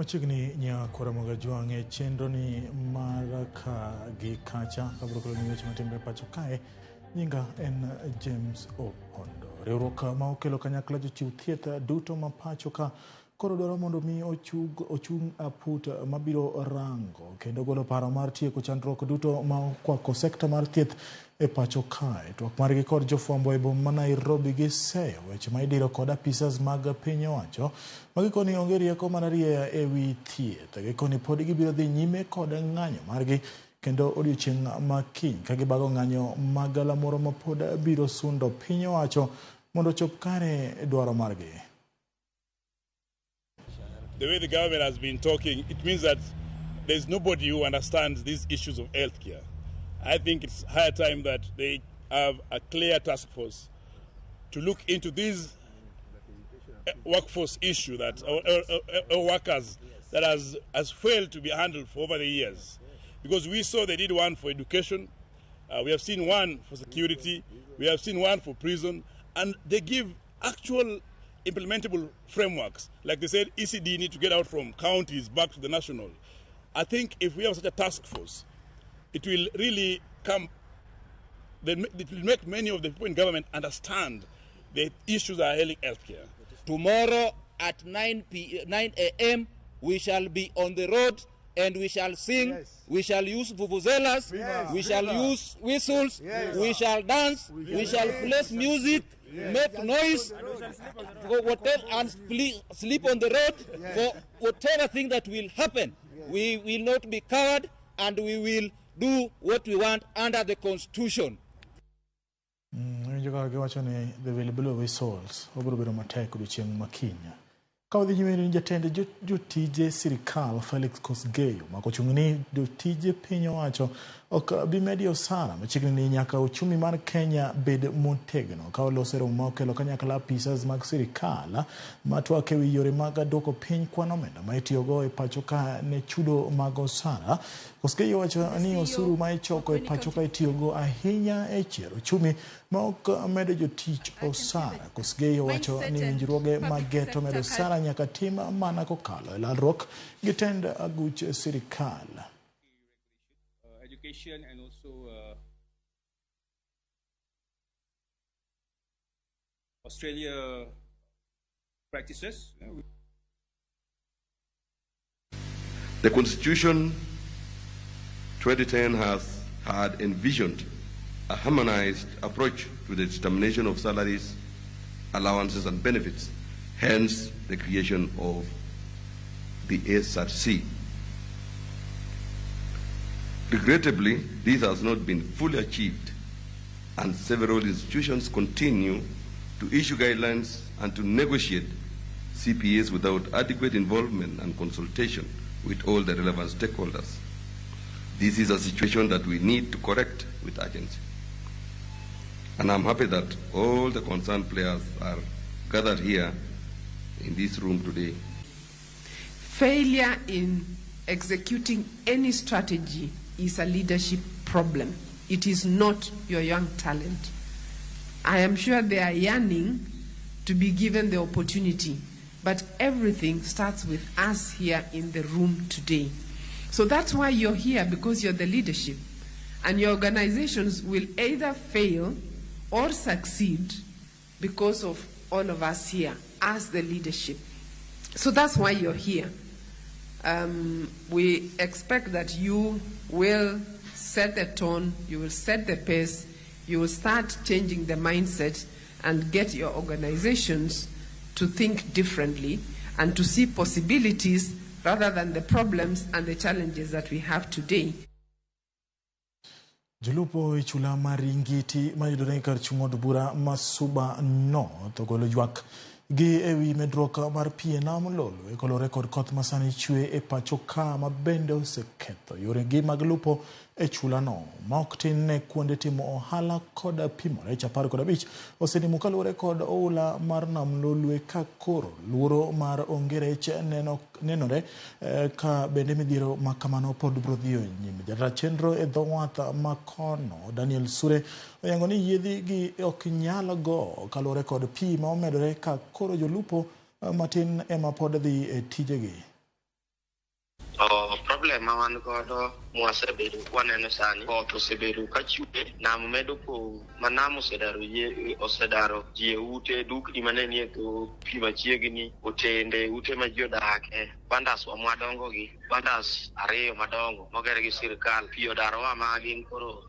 Machigni nya kora moga juange chenro ni maraka gi kacha kabrokolo ni weche matimbe pacho kae nyinga en James Opondo. Riwruok ma okelo kanyakla jochiw thieth duto ma pacho ka koro dwaro mondo mi ochung aput mabiro rango kendo golo paro mar tieko chandruok duto ma okwako sekta mar thieth e pacho kae. Twak margi kod jofwambo e boma ma Nairobi gi seyo weche ma idiro kod apisas mag piny owacho magikoni onge rieko mar rie e wi thieth. Gikoni pod gibiro dhi nyime kod ng'anyo margi kendo odiochieng' makiny ka gibago ng'anyo magala moro ma pod biro sundo piny owacho mondo chop kare dwaro margi. The way the government has been talking, it means that there's nobody who understands these issues of healthcare. I think it's high time that they have a clear task force to look into this workforce issue that our workers that has failed to be handled for over the years. Because we saw they did one for education, we have seen one for security, we have seen one for prison, and they give actual implementable frameworks. Like they said, ECD need to get out from counties back to the national. I think if we have such a task force, it will really it will make many of the people in government understand the issues that are ailing healthcare. Tomorrow at 9 a.m. we shall be on the road and we shall sing, yes. We shall use vuvuzelas, yes. We shall use whistles, yes. We shall dance, we shall play music, make noise, and sleep on the road for whatever thing that will happen. We will not be coward and we will do what we want under the Constitution. The available of souls, over matek kuduchieng' makinya. Kawadhi nyime ni jatend jotije sirikal Felix Kosgei makochung'ni jotije piny owacho ok bi medi osara machiegni ni nyaka uchumi mar Kenya bed motegno ka olose romo ma okelo kanyakla apisas mag sirikal matwak e wi yore mag dwoko piny kwan omenda ma itiyogo e pacho ka ne chudo mag osara. Kosgei wacho ni osuru ma ichoko e pacho ka itiyogo ahinya e chiero uchumi ma ok medo jotich osara. Kosgei wacho ni winjruoge mag geto medo osara nyaka tim mana kokalo e lalruok gi tend aguch sirikal. Education and also Australia practices. The Constitution 2010 had envisioned a harmonized approach to the determination of salaries, allowances and benefits, hence the creation of the SRC. Regrettably, this has not been fully achieved, and several institutions continue to issue guidelines and to negotiate CPAs without adequate involvement and consultation with all the relevant stakeholders. This is a situation that we need to correct with urgency. And I'm happy that all the concerned players are gathered here in this room today. Failure in executing any strategy is a leadership problem. It is not your young talent. I am sure they are yearning to be given the opportunity, but everything starts with us here in the room today. So that's why you're here, because you're the leadership. And your organizations will either fail or succeed because of all of us here as the leadership. So that's why you're here. We expect that you will set the tone, you will set the pace, you will start changing the mindset and get your organizations to think differently and to see possibilities rather than the problems and the challenges that we have today. Jolupo ichula maringiti mayudore kar chung'od bura Masuba North ogolo ywak gi ewi medruok mar pie nam lolo e kolore kod koth masani chwe e pacho ka ma bende oseketho yoregi mag lupo e chula no ma ok tin ne kuonde timo ohala kod pimore. 15 osenimo kaluwore kod oula mar nam lolwe ka koro luoro mar onge rech nenore ka bende midhiero ma kamano pod biro dhiyo nyime. Jatend chenro e dho wath ma kono Daniel Sure oyango ni yiedhi gi ok nyal go kaluwore kod pi ma omedore ka koro jolupo matin ema pod dhi e tijegi. mawan godo mwasebedo waneno sani koth osebedo ka chue nam medo po manamo osedaro ji ute dukni manenie to pi machiegni otende ute ma ji odake bandas wa madongo gi bandas ariyo madongo moger gi sirkal pi odaro wa magin koro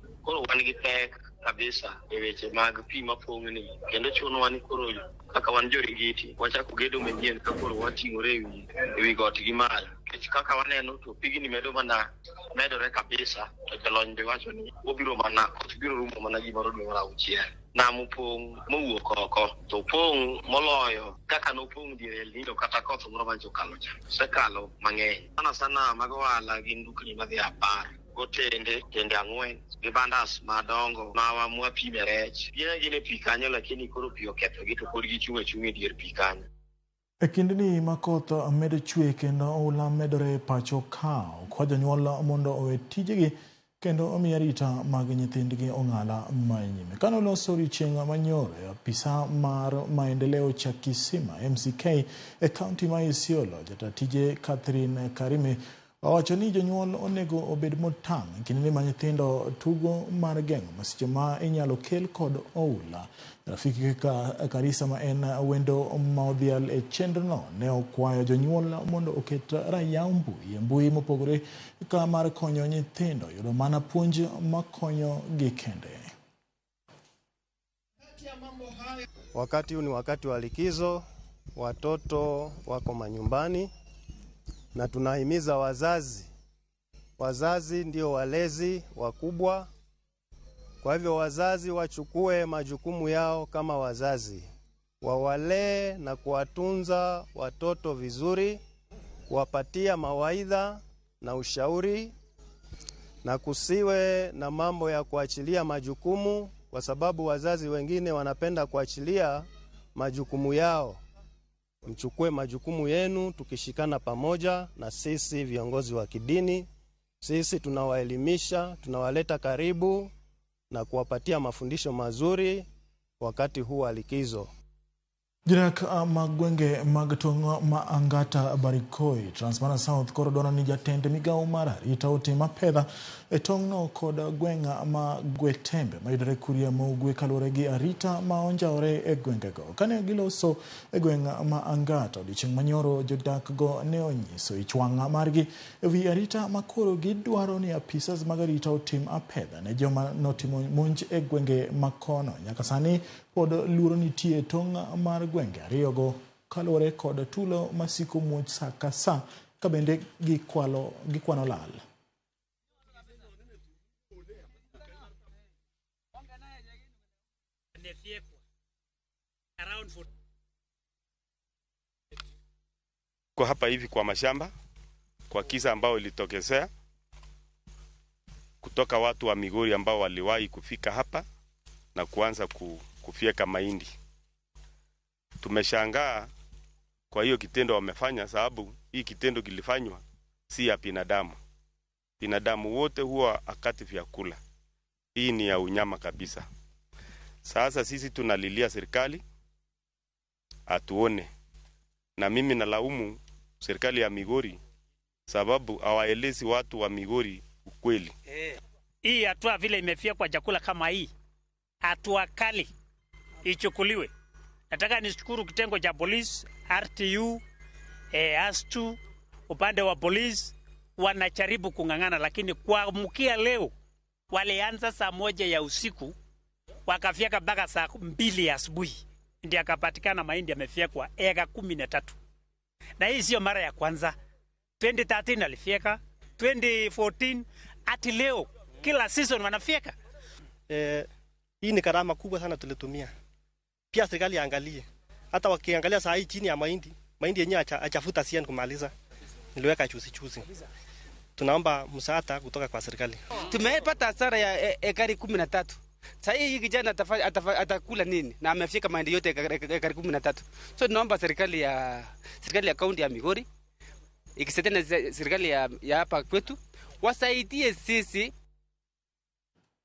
wan gi pek kabisa e weche mag pi mapong'ni kendo chunowa ni koro kaka wan jorigiti wachako gedo manyien ka koro wating'ore ewi got gi malo nikech kaka waneno to pigni medore kabisa to jolony be wacho ni obiro mana koth biro rumo mana gimoro dwe mar 6 nam pong' mowuok oko to pong' moloyo kaka nopong' diere El Nino kata koth moro mancho kalo cha sekalo mang'eny sana mago wala gin dukni madhi 10 gotende 4 gi bandas madongo ma mwapime rech gine pi kanyo lakini koro pi oketho gi to pod gichung' e dier pi kanyo. E kindni ma koth medo chwe kendo oula medore pacho ka kwa jonyuol mondo owe tijegi kendo omiya rita mag nyithindgi ong'ala manyime. Kano loso richieng' manyore apisa mar maendeleo cha Kisima MCK e kaunti ma Isiolo jata tije Catherine Karime wacho ni jonyuol onego obed motang' kinde ma nyithindo tugo mar geng'o masiche ma inyalo kel kod oula. Rafiki Karisa ma en wendo maodhial e chenrono ne okwayo jonyuol mondo oket rayaw mbui mopogore ka mar konyo nyithindo yudo mana puonj makonyo gi kende. Wakati huu ni wakati wa likizo, watoto wako manyumbani na tunahimiza wazazi ndio walezi wakubwa. Kwa hivyo wazazi wachukue majukumu yao kama wazazi, wawalee na kuwatunza watoto vizuri, kuwapatia mawaidha na ushauri, na kusiwe na mambo ya kuachilia majukumu, kwa sababu wazazi wengine wanapenda kuachilia majukumu yao. Mchukue majukumu yenu tukishikana pamoja na sisi viongozi wa kidini. Sisi tunawaelimisha, tunawaleta karibu na kuwapatia mafundisho mazuri wakati huu wa likizo. Jirak magwenge magtong' ma Angata Barikoi Transmara South korodona ni jatend migao mar rita otima pedha e tong'no kod gweng'a ma Gwetembe mayudore Kuria Mogwe kalure gi arita ma onjaore e gwengego. Kane giloso e gweng'a ma Angata odiochieng' manyoro jodak go ne onyiso ichwang' margi ewi arita makoro gidwaro ni apisas mag arita otim apedha ne joma notimo monj e gwenge makono. Nyaka sani pod luoro nitie tong' mar gwenge ariyogo kalore kod tulo masiko muoch sa ka sa ka bende gikwano lal. Kwa hapa hivi kwa mashamba kwa kisa ambao ilitokezea kutoka watu wa Migori ambao waliwahi kufika hapa na kuanza kufieka mahindi. Tumeshangaa kwa hiyo kitendo wamefanya, sababu hii kitendo kilifanywa si ya binadamu. Binadamu wote huwa akati vyakula. Hii ni ya unyama kabisa. Sasa sisi tunalilia serikali atuone. Na mimi nalaumu serikali ya Migori sababu hawaelezi watu wa Migori ukweli. Hii hatua vile imefia kwa chakula kama hii, hatua kali ichukuliwe. Nataka nishukuru kitengo cha polisi, RTU, ASTU, upande wa polisi wanajaribu kung'ang'ana, lakini kwa mkia leo walianza saa 1 ya usiku wakafyeka mpaka saa 2 asubuhi. Ndiyo akapatikana mahindi yamefyekwa eka 13. Na hii sio mara ya kwanza. 2013 alifyeka, 2014 hadi leo kila season wanafyeka. Hii ni gharama kubwa sana tulitumia. Pia serikali angalie. Hata wakiangalia saa hii chini ya mahindi yenyewe achafuta sian kumaliza. Niliweka chuzi. Tunaomba msaada kutoka kwa serikali. Tumepata hasara ya ekari 13. Sasa hii kijana atakula nini? Na amefika mahindi yote ekari 13. So tunaomba serikali ya kaunti ya Migori ikisaidia na serikali ya hapa kwetu wasaidie sisi.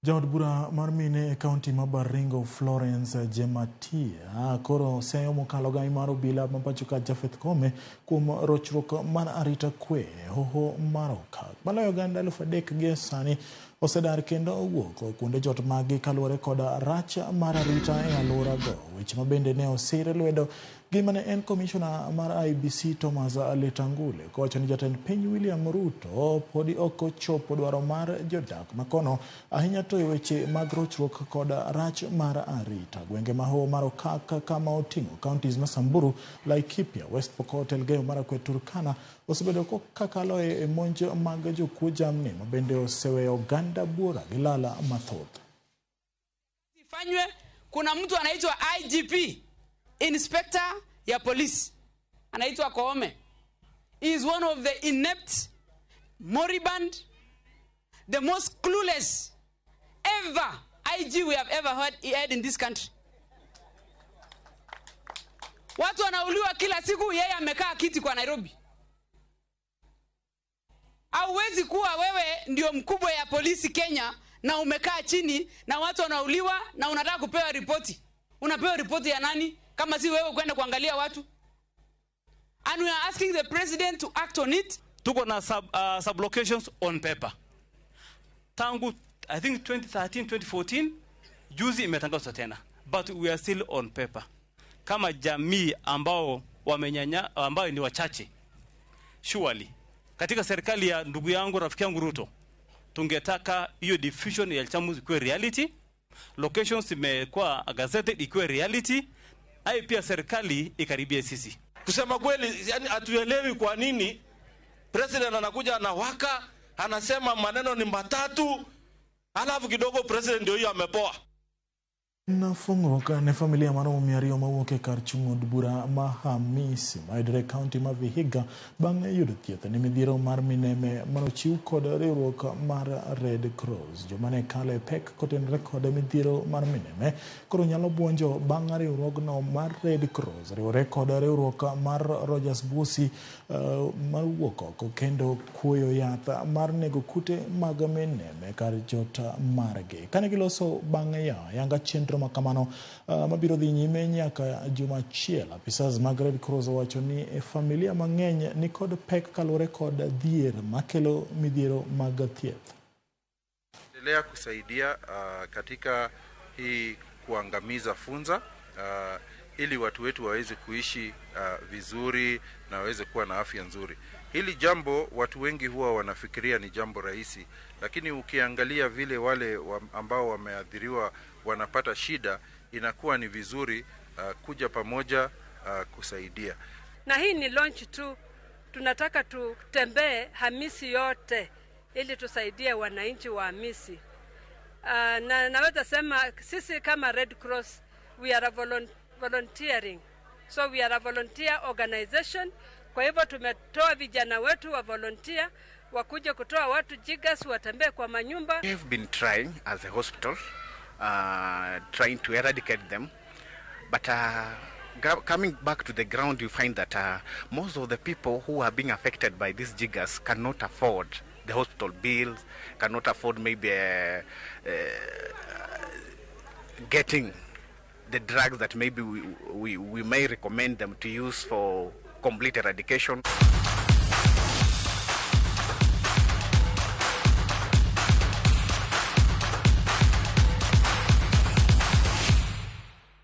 Jaod bura mar mine e kaunti ma Baringo Florence Jematia koro seyo mokalo gai mar obila ma pacho ka Jafeth Kome kuom rochruok mar arita kwe hoho mar okak. Maloyo ganda 3,000 gi sani osedar kendo owuok kuonde jot magi kaluwore koda rach mar arita e alwora go. Weche mabende ne osire lwedo gima ne en komishona mar IBC Thomas Letangule kowacho ni jatend piny William Ruto podi ok ochopo dwaro mar jodak makono ahinya to e weche mag rochruok koda rach mar arita. Gwenge maho mar okak kama oting'o counties ma Samburu, Laikipia, West Pokot, Elgeyo Marakwet, Turkana osebedo kakalo e monj mag jokuo jamni mabende oseweyo ganda bura gi lala mathoth. Ifanywe kuna mtu anaitwa IGP, Inspector ya polisi, anaitwa Koome. He is one of the inept, moribund, the most clueless ever IG we have ever had in this country. Watu wanauliwa kila siku, yeye amekaa kiti kwa Nairobi. Hauwezi kuwa wewe ndio mkubwa ya polisi Kenya na umekaa chini na watu wanauliwa na unataka kupewa ripoti. Unapewa ripoti ya nani kama si wewe kwenda kuangalia watu? And we are asking the president to act on it. Tuko na sub-locations on paper. Tangu, I think 2013, 2014, juzi imetangazwa tena. But we are still on paper. Kama jamii ambao wamenyanya, ambao ni wachache, surely, katika serikali ya ndugu yangu, rafiki yangu Ruto, tungetaka hiyo diffusion ya Chamus ikuwe reality, locations imekuwa gazetted ikuwe reality, hai pia serikali ikaribie sisi. Kusema kweli, yani hatuelewi kwa nini president anakuja anawaka, anasema maneno ni matatu, alafu kidogo president ndio hiyo amepoa. Nafung'ruok ne familia mar Omiario mawuok e kar chung' od bura ma Hamisi mayudore kaunti ma Vihiga bang' yudo thieth ne midhiero mar mineme manochiw kod riwruok mar Red Cross. Joma ne kalo e pek kotenore kod midhiero mar mineme koro nyalo buonjo bang' riwruogno mar Red Cross riwore kod riwruok mar Rogers Busi mawuok oko kendo kuoyo yath mar nego kute mag mineme kar jota margi. Kane giloso bang' yanga chenro makamano mabiro dhi nyime nyaka juma achiel. Apisas mag Red Cross wacho ni familia mang'eny ni kod pek kaluwore kod dhier makelo midhiero mag thieth. Endelea kusaidia katika hii kuangamiza funza ili watu wetu waweze kuishi vizuri na waweze kuwa na afya nzuri. Hili jambo watu wengi huwa wanafikiria ni jambo rahisi, lakini ukiangalia vile wale ambao wameathiriwa wanapata shida, inakuwa ni vizuri kuja pamoja kusaidia. Na hii ni launch tu, tunataka tutembee Hamisi yote ili tusaidie wananchi wa Hamisi. Na naweza sema sisi kama Red Cross we are volunteering. So we are a volunteer organization. Kwa hivyo tumetoa vijana wetu wa volunteer wakuje kutoa watu jigas watembee kwa manyumba. We have been trying as a hospital trying to eradicate them, but coming back to the ground you find that most of the people who are being affected by these jiggers cannot afford the hospital bills, cannot afford maybe getting the drugs that maybe we may recommend them to use for complete eradication.